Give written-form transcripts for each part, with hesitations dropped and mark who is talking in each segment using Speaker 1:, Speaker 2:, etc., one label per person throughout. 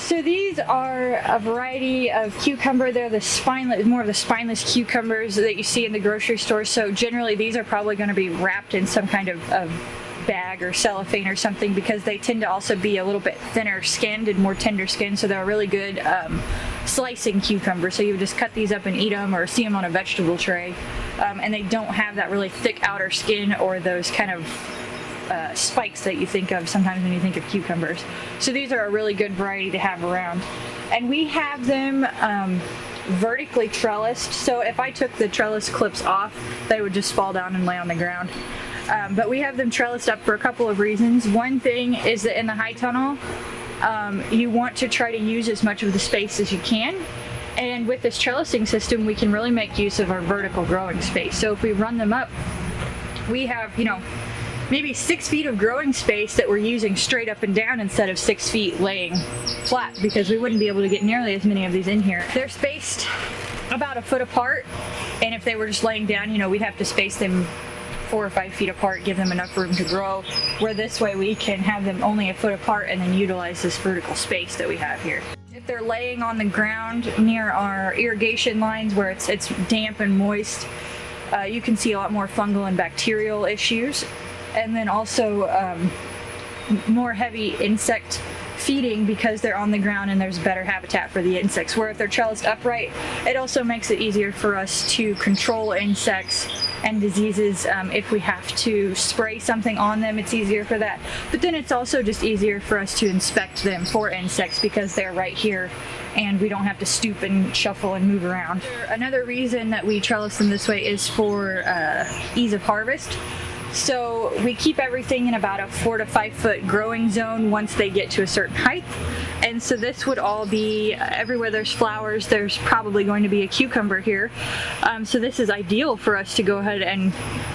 Speaker 1: So these are a variety of cucumber. They're the spineless, more of the spineless cucumbers that you see in the grocery store. So generally these are probably going to be wrapped in some kind of bag or cellophane or something, because they tend to also be a little bit thinner skinned and more tender skinned. So they're a really good slicing cucumber. So you would just cut these up and eat them, or see them on a vegetable tray. And they don't have that really thick outer skin or those kind of spikes that you think of sometimes when you think of cucumbers. So these are a really good variety to have around. And we have them vertically trellised, so if I took the trellis clips off, they would just fall down and lay on the ground. But we have them trellised up for a couple of reasons. One thing is that in the high tunnel, you want to try to use as much of the space as you can. And with this trellising system, we can really make use of our vertical growing space. So if we run them up, we have, you know, maybe 6 feet of growing space that we're using straight up and down instead of 6 feet laying flat, because we wouldn't be able to get nearly as many of these in here. They're spaced about a foot apart, and if they were just laying down, you know, we'd have to space them 4 or 5 feet apart, give them enough room to grow, where this way we can have them only a foot apart and then utilize this vertical space that we have here. If they're laying on the ground near our irrigation lines where it's damp and moist, you can see a lot more fungal and bacterial issues. And then also more heavy insect feeding, because they're on the ground and there's better habitat for the insects. Where if they're trellised upright, it also makes it easier for us to control insects and diseases. If we have to spray something on them, it's easier for that. But then it's also just easier for us to inspect them for insects, because they're right here and we don't have to stoop and shuffle and move around. Another reason that we trellis them this way is for ease of harvest. So we keep everything in about a 4 to 5 foot growing zone once they get to a certain height. And so this would all be, everywhere there's flowers, there's probably going to be a cucumber here. So this is ideal for us to go ahead and,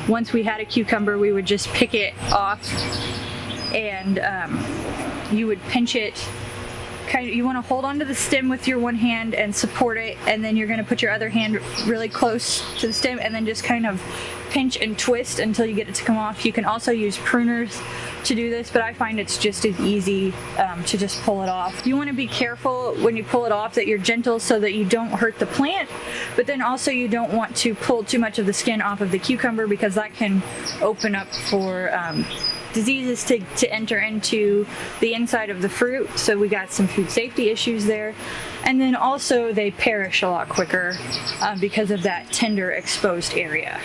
Speaker 1: once we had a cucumber, we would just pick it off, and you would pinch it. You want to hold onto the stem with your one hand and support it, and then you're going to put your other hand really close to the stem and then just kind of pinch and twist until you get it to come off. You can also use pruners to do this, but I find it's just as easy to just pull it off. You want to be careful when you pull it off that you're gentle so that you don't hurt the plant, but then also you don't want to pull too much of the skin off of the cucumber, because that can open up for diseases to enter into the inside of the fruit. So we got some food safety issues there. And then also they perish a lot quicker because of that tender exposed area.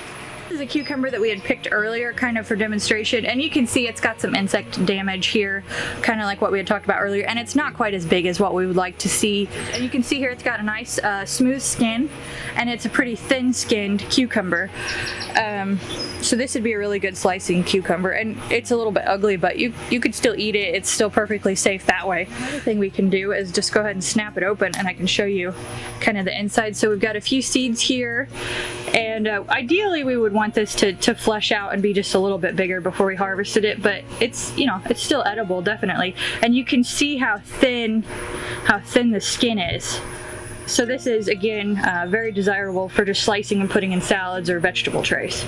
Speaker 1: This is a cucumber that we had picked earlier, kind of for demonstration, and you can see it's got some insect damage here, kind of like what we had talked about earlier, and it's not quite as big as what we would like to see. And you can see here it's got a nice smooth skin, and it's a pretty thin-skinned cucumber. So this would be a really good slicing cucumber, and it's a little bit ugly, but you could still eat it. It's still perfectly safe that way. Another thing we can do is just go ahead and snap it open, and I can show you kind of the inside. So we've got a few seeds here, and ideally we would want this to flesh out and be just a little bit bigger before we harvested it, but it's, you know, it's still edible, definitely. And you can see how thin the skin is. So this is, again, very desirable for just slicing and putting in salads or vegetable trays.